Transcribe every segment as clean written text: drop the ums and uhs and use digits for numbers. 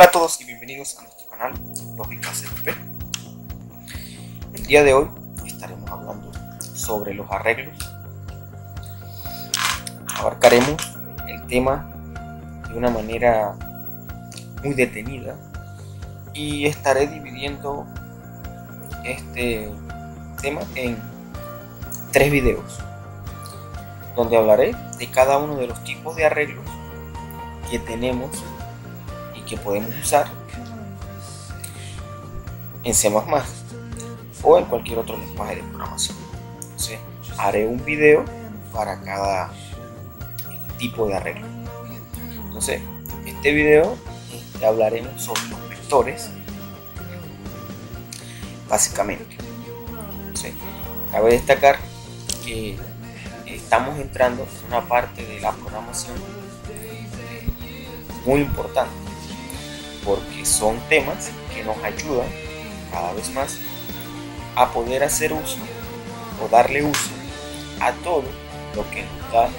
Hola a todos y bienvenidos a nuestro canal Lógica CP. El día de hoy estaremos hablando sobre los arreglos. Abarcaremos el tema de una manera muy detenida y estaré dividiendo este tema en 3 videos, donde hablaré de cada uno de los tipos de arreglos que tenemos y que podemos usar en C++ o en cualquier otro lenguaje de programación. Entonces, haré un video para cada tipo de arreglo. Entonces, este video hablaremos sobre los vectores, básicamente. Entonces, cabe destacar que estamos entrando en una parte de la programación muy importante, porque son temas que nos ayudan cada vez más a poder hacer uso o darle uso a todo lo que nos da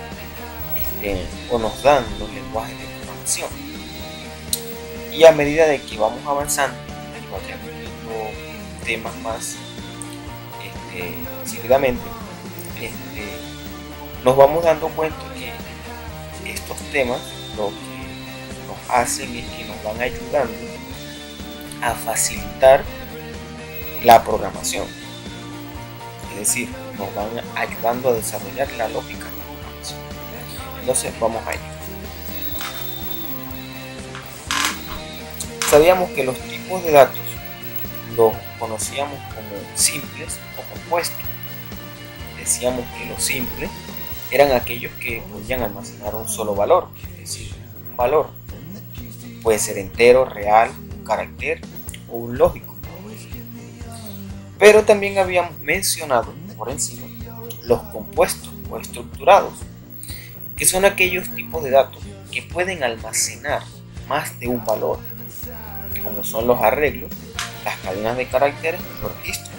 o nos dan los lenguajes de programación. Y a medida de que vamos avanzando y vayamos viendo temas más seguidamente, nos vamos dando cuenta que estos temas lo que nos hacen es que nos van ayudando a facilitar la programación, es decir, nos van ayudando a desarrollar la lógica de programación. Entonces vamos a ello. Sabíamos que los tipos de datos los conocíamos como simples o compuestos. Decíamos que los simples eran aquellos que podían almacenar un solo valor, es decir, un valor puede ser entero, real, un carácter o un lógico. Pero también habíamos mencionado por encima los compuestos o estructurados, que son aquellos tipos de datos que pueden almacenar más de un valor, como son los arreglos, las cadenas de caracteres y los registros.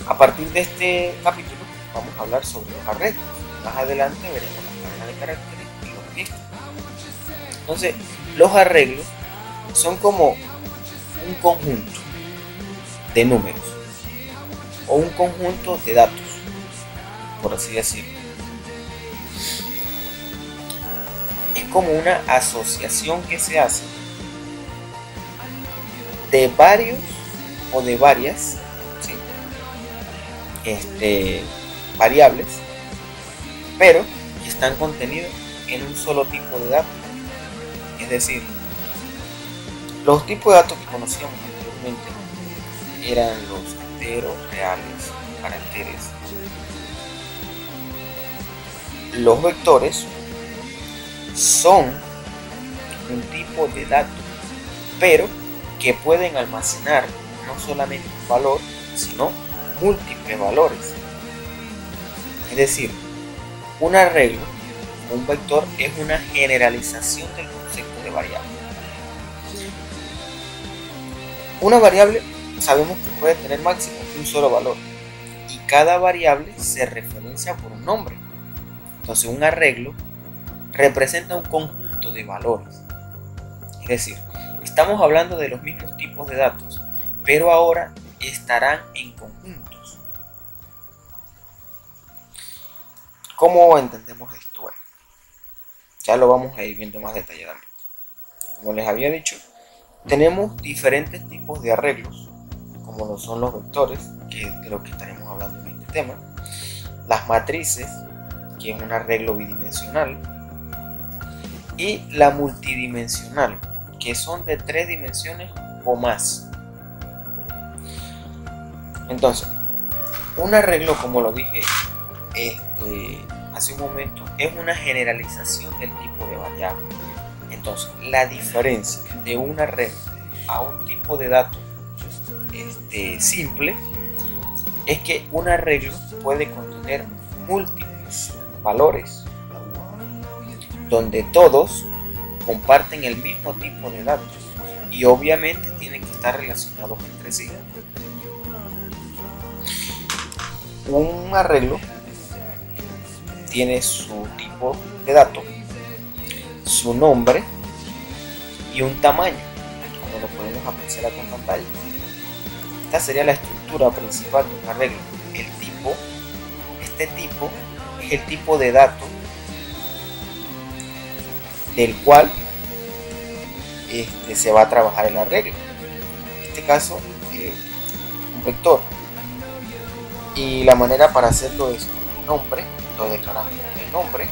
A partir de este capítulo vamos a hablar sobre los arreglos. Más adelante veremos las cadenas de caracteres y los registros. Entonces, los arreglos son como un conjunto de números o un conjunto de datos, por así decirlo. Es como una asociación que se hace de varios o de varias variables, pero que están contenidos en un solo tipo de datos. Es decir, los tipos de datos que conocíamos anteriormente eran los enteros, reales, caracteres. Los vectores son un tipo de datos, pero que pueden almacenar no solamente un valor, sino múltiples valores. Es decir, un arreglo, un vector, es una generalización del concepto de variable. Una variable sabemos que puede tener máximo un solo valor y cada variable se referencia por un nombre. Entonces, un arreglo representa un conjunto de valores. Es decir, estamos hablando de los mismos tipos de datos, pero ahora estarán en conjuntos. ¿Cómo entendemos esto? Bueno, ya lo vamos a ir viendo más detalladamente. Como les había dicho, tenemos diferentes tipos de arreglos, como lo son los vectores, que es de lo que estaremos hablando en este tema, las matrices, que es un arreglo bidimensional, y la multidimensional, que son de 3 dimensiones o más. Entonces, un arreglo, como lo dije hace un momento, es una generalización del tipo de variable. Entonces, la diferencia de un arreglo a un tipo de datos simple es que un arreglo puede contener múltiples valores, donde todos comparten el mismo tipo de datos y obviamente tienen que estar relacionados entre sí. Un arreglo tiene su tipo de dato, su nombre y un tamaño. apreciar acá en pantalla. Esta sería la estructura principal de un arreglo. El tipo, este tipo es el tipo de dato del cual se va a trabajar el arreglo. En este caso, un vector. Y la manera para hacerlo es con el nombre, lo declaramos con el nombre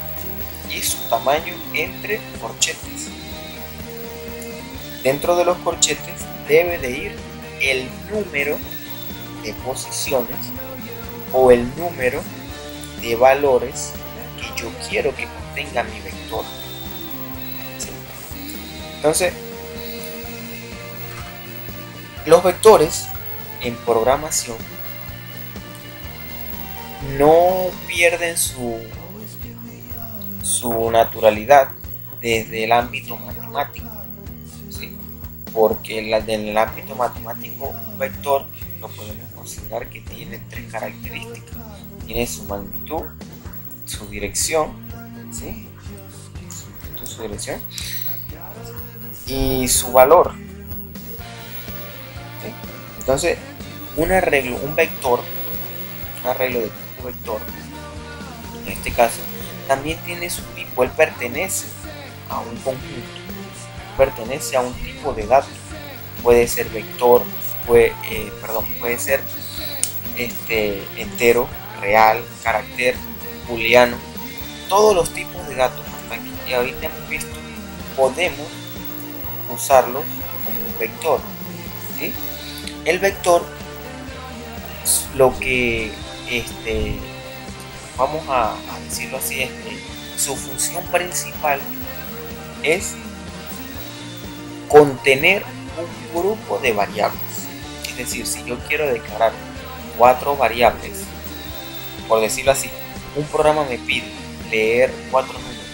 y su tamaño entre corchetes. Dentro de los corchetes debe de ir el número de posiciones o el número de valores que yo quiero que contenga mi vector. ¿Sí? Entonces, los vectores en programación no pierden su naturalidad desde el ámbito matemático, ¿sí? Porque en el ámbito matemático un vector lo podemos considerar que tiene tres características. Tiene su magnitud, su dirección, ¿sí? Su dirección y su valor, ¿sí? Entonces, un arreglo de tipo vector, en este caso, también tiene su tipo. Él pertenece a un conjunto, pertenece a un tipo de datos. Puede ser vector, puede ser entero, real, carácter, booleano. Todos los tipos de datos hasta aquí que ahorita hemos visto podemos usarlos como un vector, ¿sí? El vector, lo que vamos a decirlo así, es que su función principal es contener un grupo de variables. Es decir, si yo quiero declarar 4 variables, por decirlo así, un programa me pide leer 4 números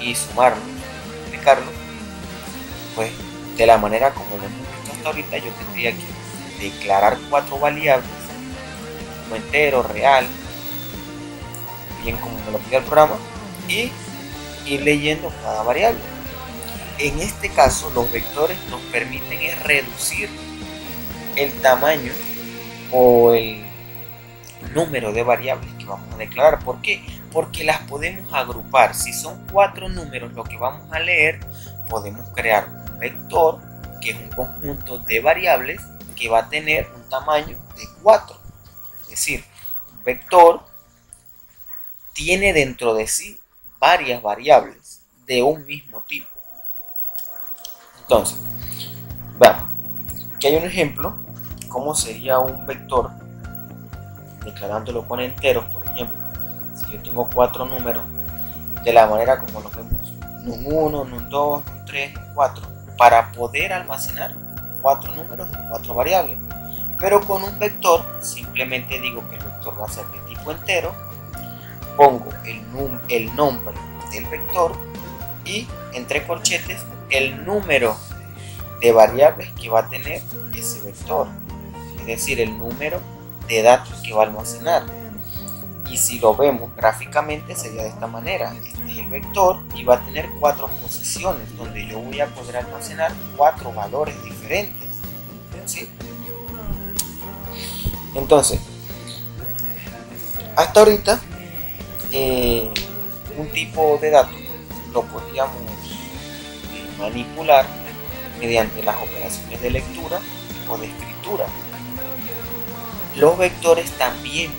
y sumarlos, multiplicarlos, pues de la manera como lo hemos visto hasta ahorita, yo tendría que declarar 4 variables, como entero, real, bien como me lo pide el programa, y ir leyendo cada variable. En este caso, los vectores nos permiten reducir el tamaño o el número de variables que vamos a declarar. ¿Por qué? Porque las podemos agrupar. Si son 4 números lo que vamos a leer, podemos crear un vector que es un conjunto de variables que va a tener un tamaño de 4. Es decir, un vector tiene dentro de sí varias variables de un mismo tipo. Entonces, veamos, aquí hay un ejemplo cómo sería un vector declarándolo con enteros. Por ejemplo, si yo tengo 4 números, de la manera como los vemos, num1, num2, num3, num4, para poder almacenar 4 números y 4 variables. Pero con un vector simplemente digo que el vector va a ser de tipo entero, pongo el nombre del vector y entre corchetes el número de variables que va a tener ese vector, es decir, el número de datos que va a almacenar. Y si lo vemos gráficamente sería de esta manera. Este es el vector y va a tener 4 posiciones donde yo voy a poder almacenar 4 valores diferentes, ¿sí? Entonces, hasta ahorita un tipo de datos lo podríamos manipular mediante las operaciones de lectura o de escritura. Los vectores también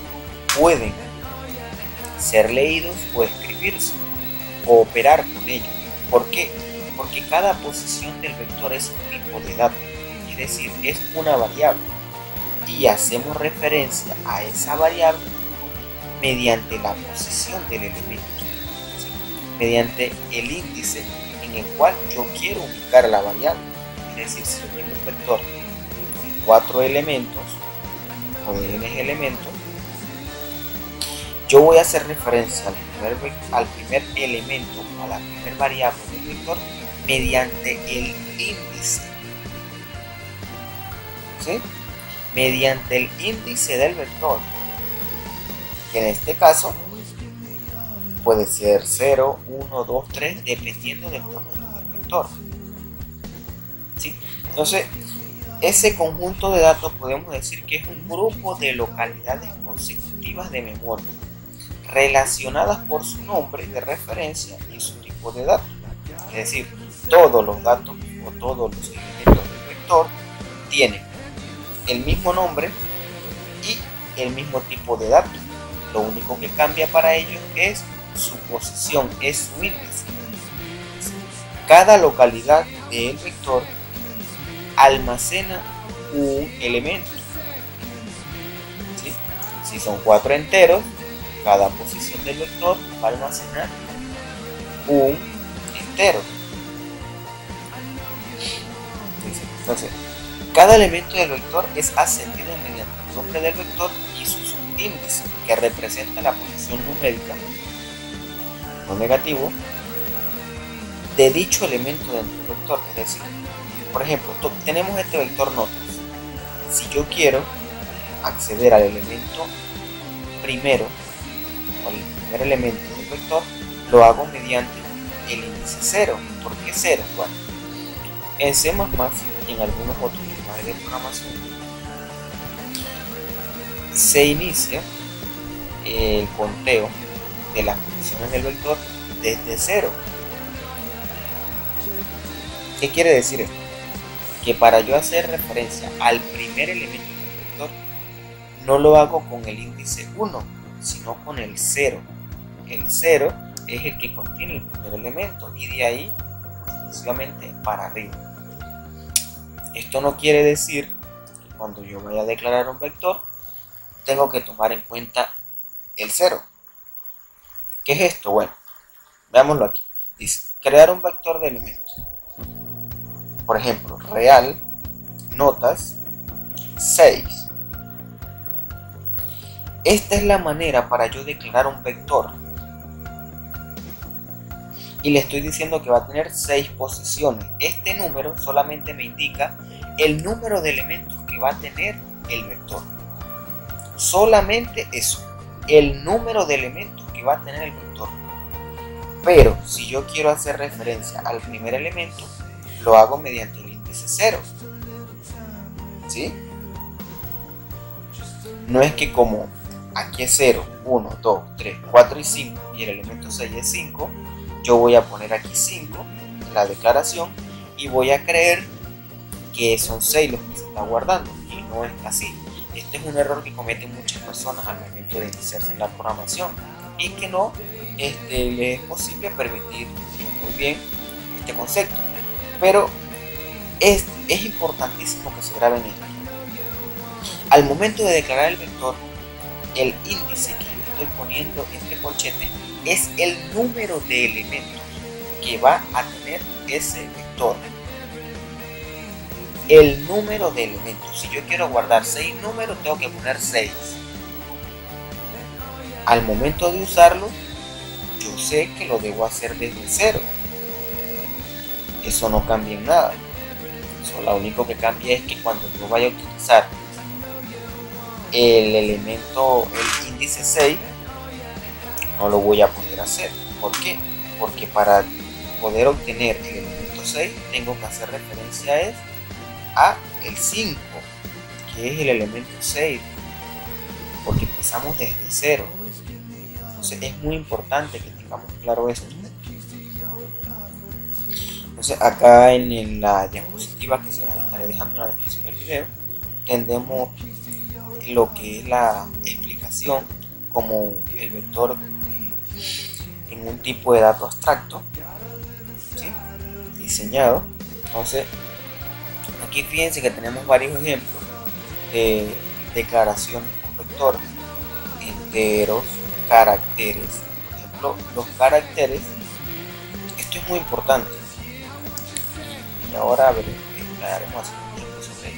pueden ser leídos o escribirse o operar con ellos. ¿Por qué? Porque cada posición del vector es un tipo de dato, es decir, es una variable y hacemos referencia a esa variable mediante la posición del elemento, ¿sí? Mediante el índice en el cual yo quiero ubicar la variable. Es decir, si yo tengo un vector de 4 elementos o de n elementos, yo voy a hacer referencia al primer elemento, a la primera variable del vector, mediante el índice, ¿sí? Mediante el índice del vector, que en este caso puede ser 0, 1, 2, 3, dependiendo del tamaño del vector, ¿sí? Entonces, Ese conjunto de datos podemos decir que es un grupo de localidades consecutivas de memoria, relacionadas por su nombre de referencia y su tipo de datos. Es decir, todos los datos o todos los elementos del vector tienen el mismo nombre y el mismo tipo de datos. Lo único que cambia para ellos es su posición, es su índice. Cada localidad del vector almacena un elemento. ¿Sí? Si son 4 enteros, cada posición del vector va a almacenar un entero. Entonces, cada elemento del vector es ascendido mediante el nombre del vector y su subíndice, que representa la posición numérica no negativo de dicho elemento dentro del vector. Es decir, por ejemplo, tenemos este vector notas. Si yo quiero acceder al elemento primero o al primer elemento del vector, lo hago mediante el índice 0. ¿Por qué 0? Bueno, en C++ y en algunos otros lenguajes de programación se inicia el conteo de las posiciones del vector desde 0. ¿Qué quiere decir esto? Que para yo hacer referencia al primer elemento del vector, no lo hago con el índice 1, sino con el 0. El 0 es el que contiene el primer elemento y de ahí sucesivamente para arriba. Esto no quiere decir que cuando yo vaya a declarar un vector, tengo que tomar en cuenta el 0. ¿Qué es esto? Bueno, veámoslo aquí. Dice, crear un vector de elementos. Por ejemplo, real, notas, 6. Esta es la manera para yo declarar un vector. Y le estoy diciendo que va a tener 6 posiciones. Este número solamente me indica el número de elementos que va a tener el vector. Solamente eso, el número de elementos que va a tener el vector. Pero si yo quiero hacer referencia al primer elemento, lo hago mediante el índice 0. ¿Sí? No es que como aquí es 0, 1, 2, 3, 4 y 5 y el elemento 6 es 5, yo voy a poner aquí 5 en la declaración y voy a creer que son 6 los que se está guardando, y no es así. Este es un error que cometen muchas personas al momento de iniciarse en la programación y que no les es posible permitir muy bien este concepto. Pero es importantísimo que se graben esto. Al momento de declarar el vector, el índice que yo estoy poniendo en este corchete es el número de elementos que va a tener ese vector. El número de elementos. Si yo quiero guardar 6 números, tengo que poner 6. Al momento de usarlo, yo sé que lo debo hacer desde 0. Eso no cambia en nada. Eso lo único que cambia es que cuando yo vaya a utilizar el elemento, el índice 6, no lo voy a poder hacer. ¿Por qué? Porque para poder obtener el elemento 6 tengo que hacer referencia a el 5, que es el elemento 6, porque empezamos desde 0. Entonces es muy importante que tengamos claro esto. Entonces acá en la diapositiva, que se las estaré dejando en la descripción del video, tendremos lo que es la explicación como el vector en un tipo de dato abstracto, ¿sí? Diseñado. Entonces aquí fíjense que tenemos varios ejemplos de declaraciones con vectores, enteros, caracteres. Por ejemplo, los caracteres, esto es muy importante. Y ahora hablaremos así un ejemplo sobre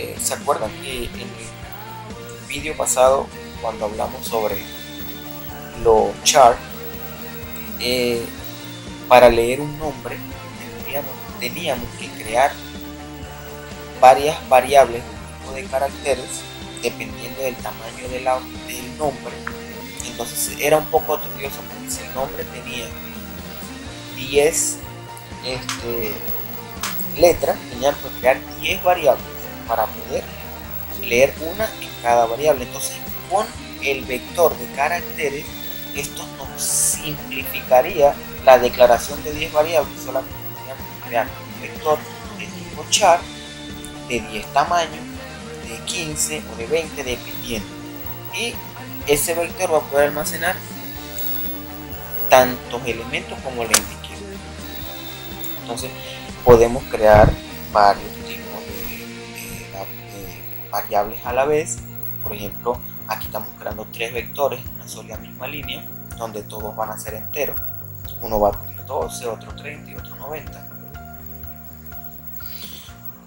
ello. ¿Se acuerdan que en el vídeo pasado, cuando hablamos sobre los char, para leer un nombre teníamos que crear varias variables de tipo de caracteres dependiendo del tamaño del nombre? Entonces era un poco tedioso, porque si el nombre tenía 10 letra tenían que crear 10 variables para poder leer una en cada variable. Entonces, con el vector de caracteres, esto nos simplificaría la declaración de 10 variables. Solamente tendríamos que crear un vector de tipo char de 10 tamaños, de 15 o de 20, dependiendo. Y ese vector va a poder almacenar tantos elementos como le indiquemos. Entonces, podemos crear varios tipos de variables a la vez. Por ejemplo, aquí estamos creando 3 vectores en una sola misma línea, donde todos van a ser enteros. Uno va a tener 12, otro 30 y otro 90.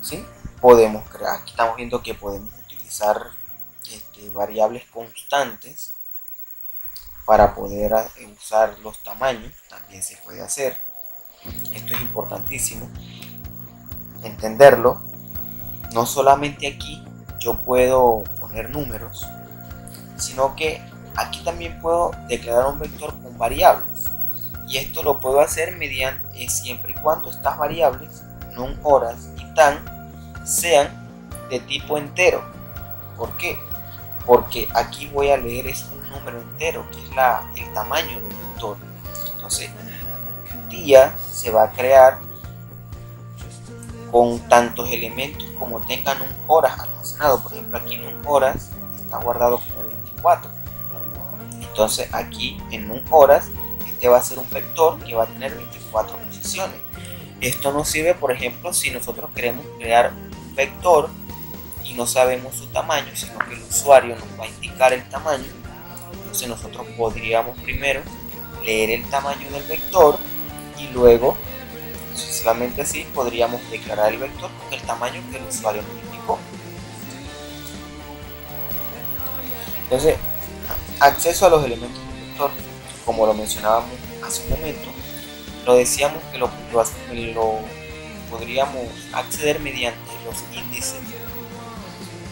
¿Sí? Podemos crear, aquí estamos viendo que podemos utilizar variables constantes para poder usar los tamaños. También se puede hacer. Esto es importantísimo entenderlo. No solamente aquí yo puedo poner números, sino que aquí también puedo declarar un vector con variables, y esto lo puedo hacer mediante siempre y cuando estas variables, num, horas y tan, sean de tipo entero. ¿Por qué? Porque aquí voy a leer es un número entero, que es el tamaño del vector. Entonces, día se va a crear con tantos elementos como tengan un horas almacenado. Por ejemplo, aquí en un horas está guardado como 24. Entonces, aquí en un horas, este va a ser un vector que va a tener 24 posiciones. Esto nos sirve, por ejemplo, si nosotros queremos crear un vector y no sabemos su tamaño, sino que el usuario nos va a indicar el tamaño. Entonces nosotros podríamos primero leer el tamaño del vector y luego, sucesivamente así, podríamos declarar el vector con el tamaño que el usuario nos indicó. Entonces, acceso a los elementos del vector, como lo mencionábamos hace un momento, lo decíamos que lo podríamos acceder mediante los índices,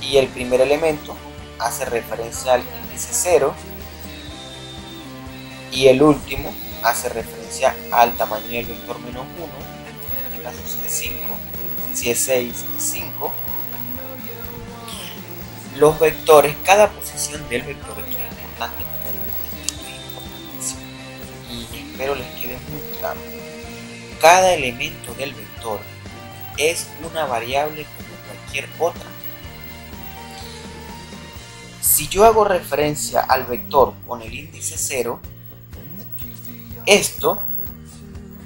y el primer elemento hace referencia al índice 0 y el último hace referencia al tamaño del vector menos 1, en este caso si es 5, si es 6 es 5. Los vectores, cada posición del vector, esto es importante tenerlo en cuenta, y espero les quede muy claro. Cada elemento del vector es una variable como cualquier otra. Si yo hago referencia al vector con el índice 0, esto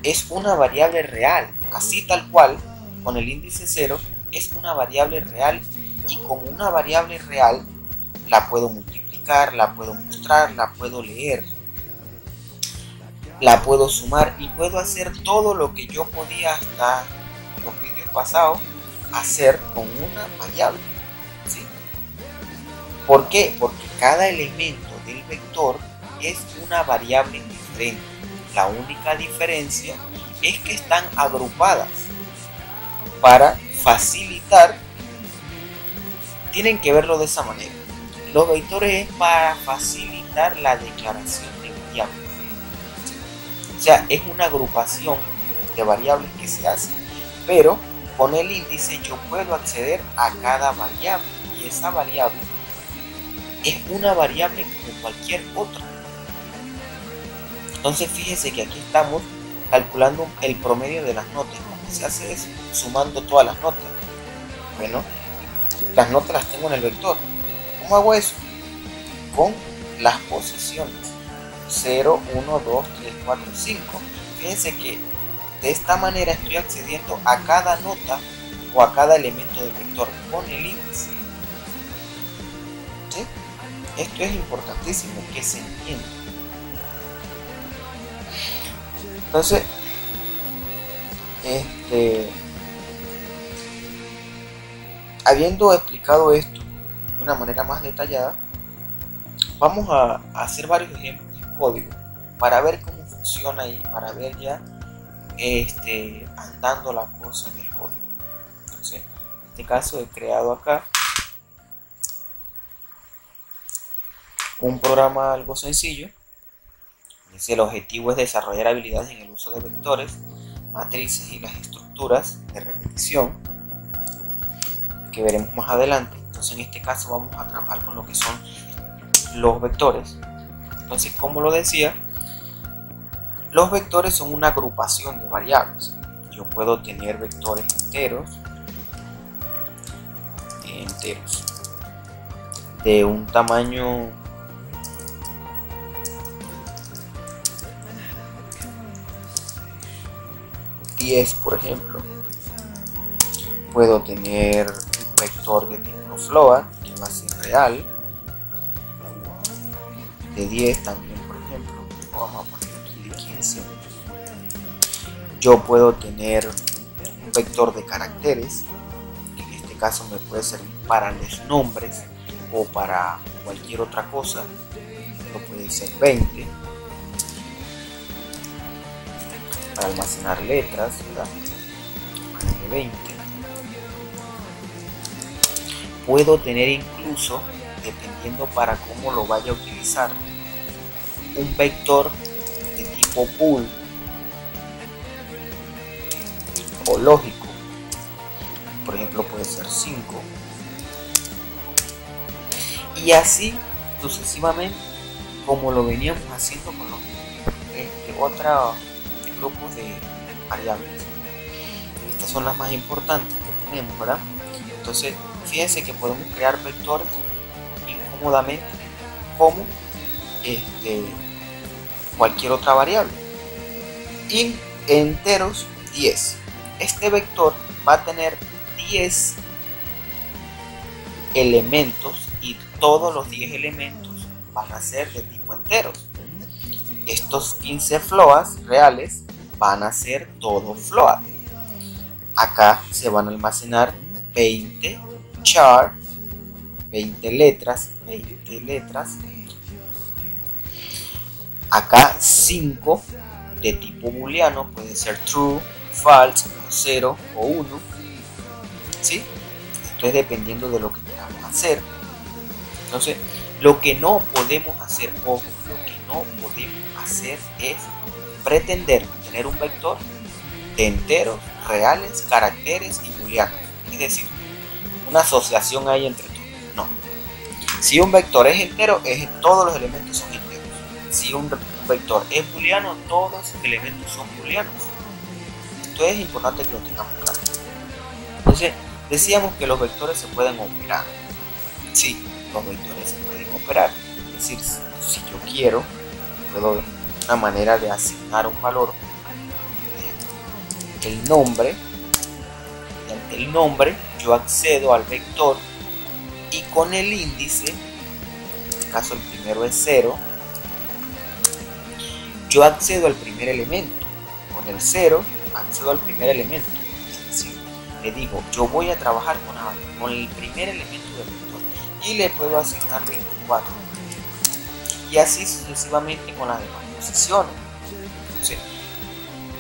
es una variable real, así tal cual, con el índice 0 es una variable real, y como una variable real la puedo multiplicar, la puedo mostrar, la puedo leer, la puedo sumar y puedo hacer todo lo que yo podía hasta los vídeos pasados hacer con una variable, ¿sí? ¿Por qué? Porque cada elemento del vector es una variable diferente. La única diferencia es que están agrupadas para facilitar. Tienen que verlo de esa manera. Los vectores es para facilitar la declaración de variables. O sea, es una agrupación de variables que se hace, pero con el índice yo puedo acceder a cada variable, y esa variable es una variable como cualquier otra. Entonces fíjese que aquí estamos calculando el promedio de las notas. ¿Cómo se hace eso? Sumando todas las notas. Bueno, las notas las tengo en el vector. ¿Cómo hago eso? Con las posiciones 0, 1, 2, 3, 4, 5. Fíjense que de esta manera estoy accediendo a cada nota o a cada elemento del vector con el índice. ¿Sí? Esto es importantísimo que se entienda. Entonces, habiendo explicado esto de una manera más detallada, vamos a hacer varios ejemplos de código para ver cómo funciona y para ver ya andando la cosa en el código. Entonces, en este caso he creado acá un programa algo sencillo. Dice: el objetivo es desarrollar habilidades en el uso de vectores, matrices y las estructuras estructuras de repetición que veremos más adelante. Entonces en este caso vamos a trabajar con lo que son los vectores. Entonces, como lo decía, los vectores son una agrupación de variables. Yo puedo tener vectores enteros de un tamaño $10, por ejemplo. Puedo tener un vector de tipo float, que va a ser real, de 10 también, por ejemplo. Vamos a poner aquí de 15. Yo puedo tener un vector de caracteres, que en este caso me puede servir para los nombres o para cualquier otra cosa. Esto puede ser 20 para almacenar letras, ¿verdad? 20. Puedo tener incluso, dependiendo para cómo lo vaya a utilizar, un vector de tipo bool o lógico. Por ejemplo, puede ser 5. Y así sucesivamente, como lo veníamos haciendo con los otros grupos de variables. Estas son las más importantes que tenemos, ¿verdad? Entonces, fíjense que podemos crear vectores incómodamente como cualquier otra variable. Enteros 10. Este vector va a tener 10 elementos y todos los 10 elementos van a ser de tipo enteros. Estos 15 floats reales van a ser todos float. Acá se van a almacenar 20 char, 20 letras. Acá 5 de tipo booleano, puede ser true, false, 0 o 1. ¿Sí? Esto es dependiendo de lo que queramos hacer. Entonces, lo que no podemos hacer, ojo, lo que no podemos hacer es pretender tener un vector de enteros, reales, caracteres y booleanos. Es decir, una asociación ahí entre todos. No. Si un vector es entero, todos los elementos son enteros. Si un vector es booleano, todos los elementos son booleanos. Entonces es importante que lo tengamos claro. Entonces, decíamos que los vectores se pueden operar. Sí, los vectores se pueden operar. Es decir, si yo quiero, puedo una manera de asignar un valor, el nombre. Mediante el nombre yo accedo al vector y con el índice, en este caso el primero es 0, yo accedo al primer elemento. Con el 0 accedo al primer elemento. Es decir, le digo, yo voy a trabajar con el primer elemento del vector y le puedo asignar 24. Y así sucesivamente con las demás posiciones. Entonces,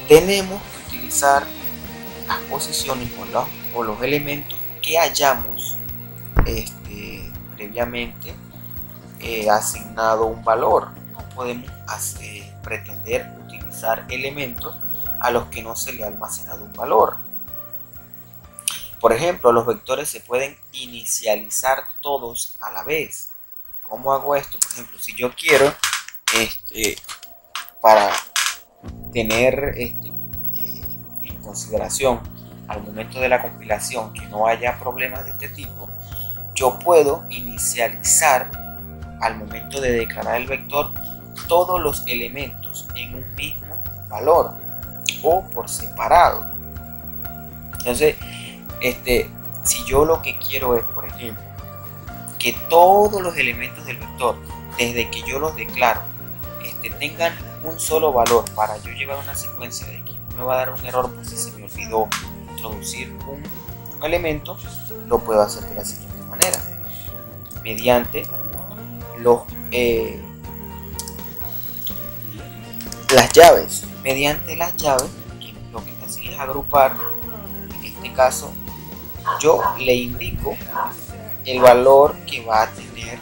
tenemos que utilizar las posiciones o los elementos que hayamos previamente asignado un valor. No podemos pretender utilizar elementos a los que no se le ha almacenado un valor. Por ejemplo, los vectores se pueden inicializar todos a la vez. ¿Cómo hago esto? Por ejemplo, si yo quiero para tener en consideración al momento de la compilación que no haya problemas de este tipo, yo puedo inicializar al momento de declarar el vector todos los elementos en un mismo valor o por separado. Entonces, si yo lo que quiero es, por ejemplo, que todos los elementos del vector, desde que yo los declaro, tengan un solo valor para yo llevar una secuencia de que no me va a dar un error porque se me olvidó introducir un elemento, lo puedo hacer de la siguiente manera, mediante las llaves. Mediante las llaves, que lo que me hace es agrupar. En este caso, yo le indico el valor que va a tener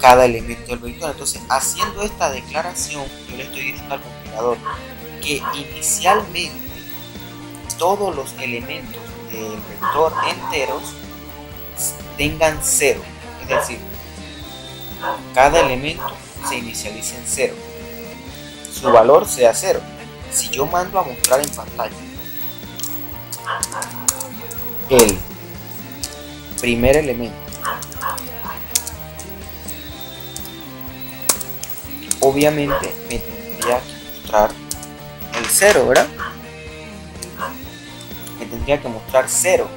cada elemento del vector. Entonces, haciendo esta declaración, yo le estoy diciendo al compilador que inicialmente todos los elementos del vector enteros tengan 0, es decir, cada elemento se inicializa en 0, su valor sea 0. Si yo mando a mostrar en pantalla el primer elemento, obviamente me tendría que mostrar el 0, ¿verdad? Me tendría que mostrar 0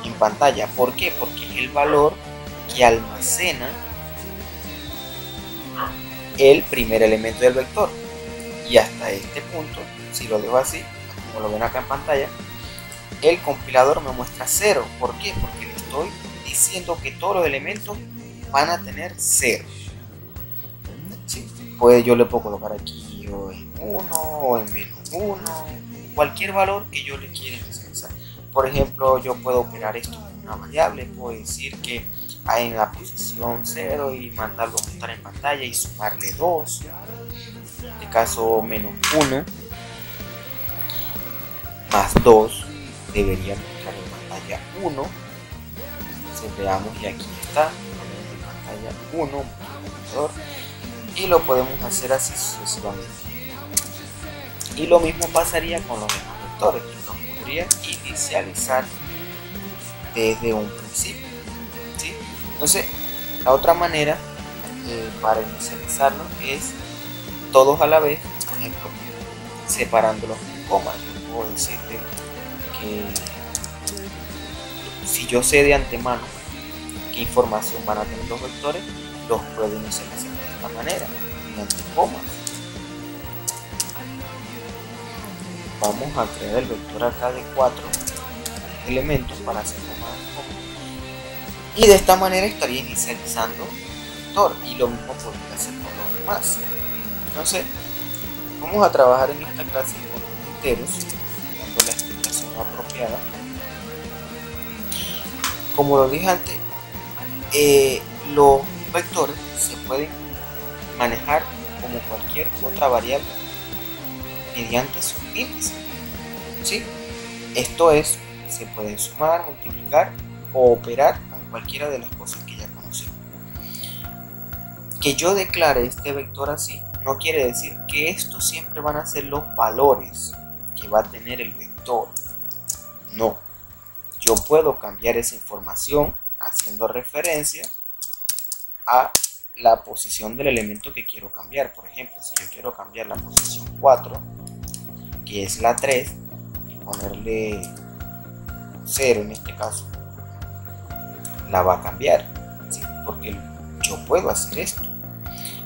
en pantalla. ¿Por qué? Porque es el valor que almacena el primer elemento del vector. Y hasta este punto, si lo dejo así, como lo ven acá en pantalla, el compilador me muestra 0. ¿Por qué? Porque le estoy diciendo que todos los elementos van a tener 0. ¿Sí? Pues yo le puedo colocar aquí o en 1 o en -1, cualquier valor que yo le quiera inicializar. Por ejemplo, yo puedo operar esto con una variable, puedo decir que hay en la posición 0 y mandarlo a mostrar en pantalla y sumarle 2. En este caso, -1 más 2 debería mostrar en pantalla 1. Entonces veamos, y aquí está, en pantalla 1, multiplicador, y lo podemos hacer así sucesivamente. Y lo mismo pasaría con los demás vectores, que los podría inicializar desde un principio, ¿sí? Entonces, la otra manera para inicializarlos es todos a la vez, por ejemplo, separándolos con comas. Yo puedo decirte que si yo sé de antemano qué información van a tener los vectores, los puedo inicializar de esta manera, mediante comas. Vamos a crear el vector acá de 4 elementos para hacer comas. Y de esta manera estaría inicializando el vector, y lo mismo podría hacer con los demás. Entonces, vamos a trabajar en esta clase con los enteros, dando la explicación apropiada. Como lo dije antes, los vectores se pueden manejar como cualquier otra variable mediante sus índices, ¿sí? Esto es, se pueden sumar, multiplicar o operar con cualquiera de las cosas que ya conocemos. Que yo declare este vector así no quiere decir que estos siempre van a ser los valores que va a tener el vector. No, yo puedo cambiar esa información haciendo referencia a la posición del elemento que quiero cambiar. Por ejemplo, si yo quiero cambiar la posición 4, que es la 3, y ponerle 0 en este caso, la va a cambiar, ¿sí? Porque yo puedo hacer esto.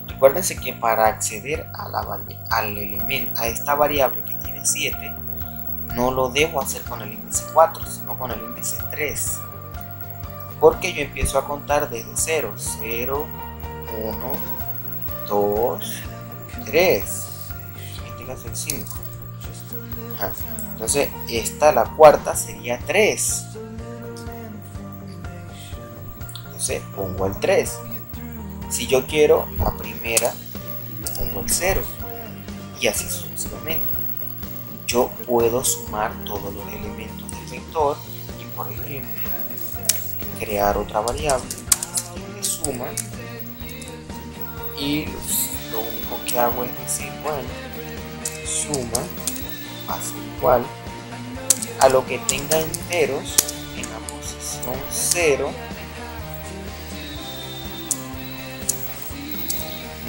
Recuérdense que para acceder a esta variable que tiene 7, no lo debo hacer con el índice 4, sino con el índice 3. Porque yo empiezo a contar desde 0, 0, 1, 2, 3. En este caso el 5. Entonces, la cuarta sería 3. Entonces, pongo el 3. Si yo quiero la primera, pongo el 0. Y así sucesivamente. Yo puedo sumar todos los elementos del vector y, por ejemplo, crear otra variable de suma, y lo único que hago es decir, bueno, suma va a ser igual a lo que tenga enteros en la posición 0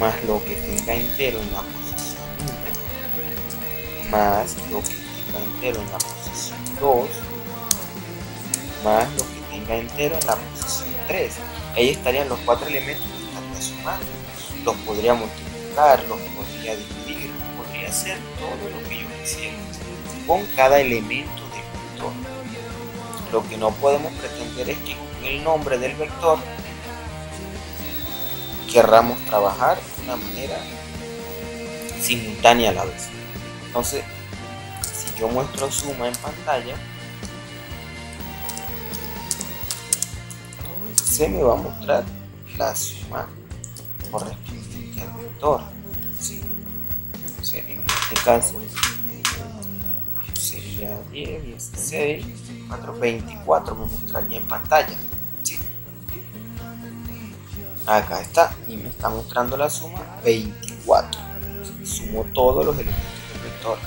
más lo que tenga entero en la posición 1 más lo que tenga entero en la posición 2 más lo que tenga entero en la posición 3. Ahí estarían los 4 elementos que estaría sumando. Los podría multiplicar, los podría dividir, podría hacer todo lo que yo quisiera con cada elemento del vector. Lo que no podemos pretender es que con el nombre del vector querramos trabajar de una manera simultánea a la vez. Entonces, si yo muestro suma en pantalla, se me va a mostrar la suma correspondiente al vector, ¿sí? Entonces, en este caso sería 10, 16, 4, 24 me mostraría en pantalla, ¿sí? Acá está, y me está mostrando la suma 24. Sumo todos los elementos del vector.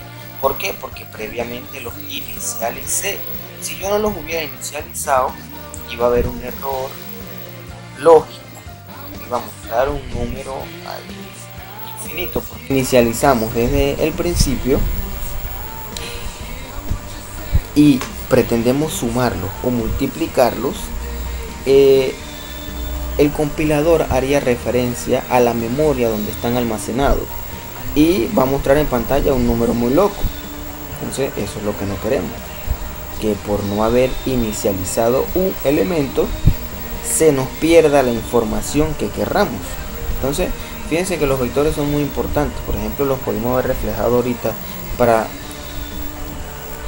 ¿Por qué? Porque previamente los inicialicé. Si yo no los hubiera inicializado, iba a haber un error lógico. Me iba a mostrar un número ahí infinito. Porque inicializamos desde el principio y pretendemos sumarlos o multiplicarlos. El compilador haría referencia a la memoria donde están almacenados y va a mostrar en pantalla un número muy loco. Entonces eso es lo que no queremos, que por no haber inicializado un elemento se nos pierda la información que querramos. Entonces fíjense que los vectores son muy importantes. Por ejemplo, los podemos ver reflejados ahorita para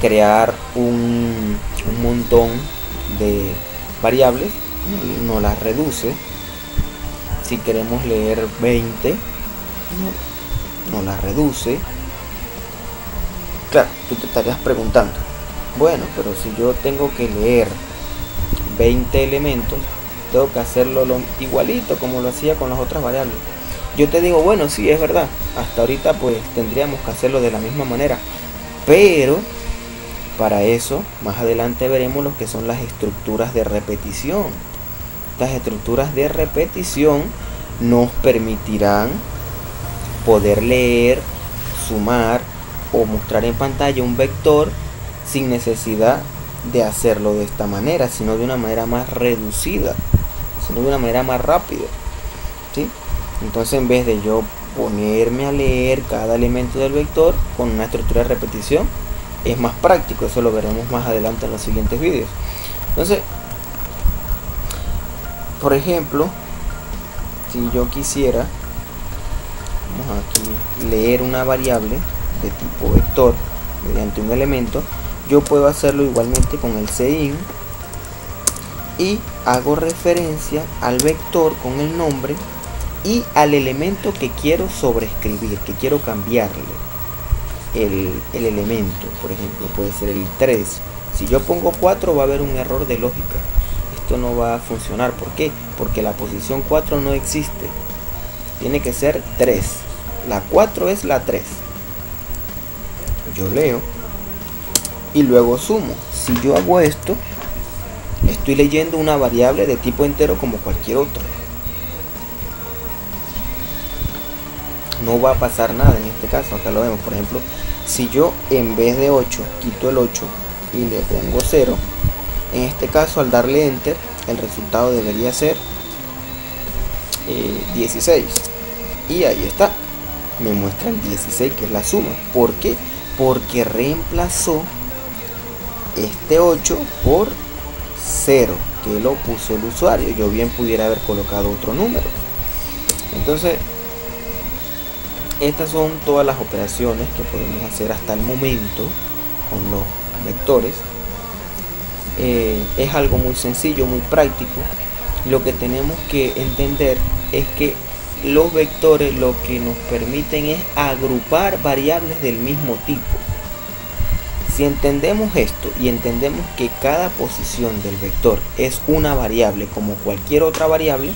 crear un montón de variables. No las reduce. Si queremos leer 20, no las reduce. Claro, tú te estarías preguntando, bueno, pero si yo tengo que leer 20 elementos, tengo que hacerlo igualito como lo hacía con las otras variables. Yo te digo, bueno, sí, es verdad, hasta ahorita pues tendríamos que hacerlo de la misma manera, pero para eso más adelante veremos lo que son las estructuras de repetición. Las estructuras de repetición nos permitirán poder leer, sumar o mostrar en pantalla un vector sin necesidad de hacerlo de esta manera, sino de una manera más reducida, sino de una manera más rápida, ¿sí? Entonces, en vez de yo ponerme a leer cada elemento del vector con una estructura de repetición, es más práctico. Eso lo veremos más adelante en los siguientes vídeos. Entonces, por ejemplo, si yo quisiera, vamos aquí, leer una variable de tipo vector mediante un elemento, yo puedo hacerlo igualmente con el cin y hago referencia al vector con el nombre y al elemento que quiero sobreescribir, que quiero cambiarle el elemento. Por ejemplo, puede ser el 3. Si yo pongo 4 va a haber un error de lógica. Esto no va a funcionar. ¿Por qué? Porque la posición 4 no existe. Tiene que ser 3. La 4 es la 3. Yo leo y luego sumo. Si yo hago esto, estoy leyendo una variable de tipo entero como cualquier otra. No va a pasar nada en este caso. Acá lo vemos. Por ejemplo, si yo en vez de 8 quito el 8 y le pongo 0, en este caso al darle enter el resultado debería ser 16, y ahí está, me muestra el 16, que es la suma. ¿Por qué? Porque reemplazó este 8 por 0 que lo puso el usuario. Yo bien pudiera haber colocado otro número. Entonces, estas son todas las operaciones que podemos hacer hasta el momento con los vectores. Es algo muy sencillo, muy práctico. Lo que tenemos que entender es que los vectores lo que nos permiten es agrupar variables del mismo tipo. Si entendemos esto y entendemos que cada posición del vector es una variable como cualquier otra variable,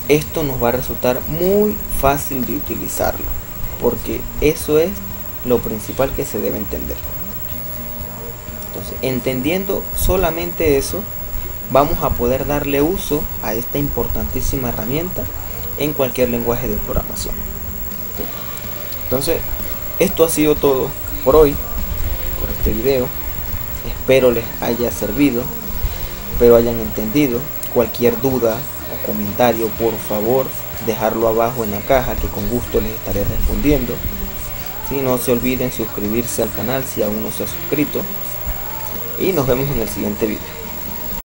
esto nos va a resultar muy fácil de utilizarlo, porque eso es lo principal que se debe entender. Entonces, entendiendo solamente eso, vamos a poder darle uso a esta importantísima herramienta en cualquier lenguaje de programación. Entonces, esto ha sido todo por hoy, por este video. Espero les haya servido, espero hayan entendido. Cualquier duda o comentario, por favor, dejarlo abajo en la caja, que con gusto les estaré respondiendo. Y no se olviden suscribirse al canal si aún no se ha suscrito. Y nos vemos en el siguiente video.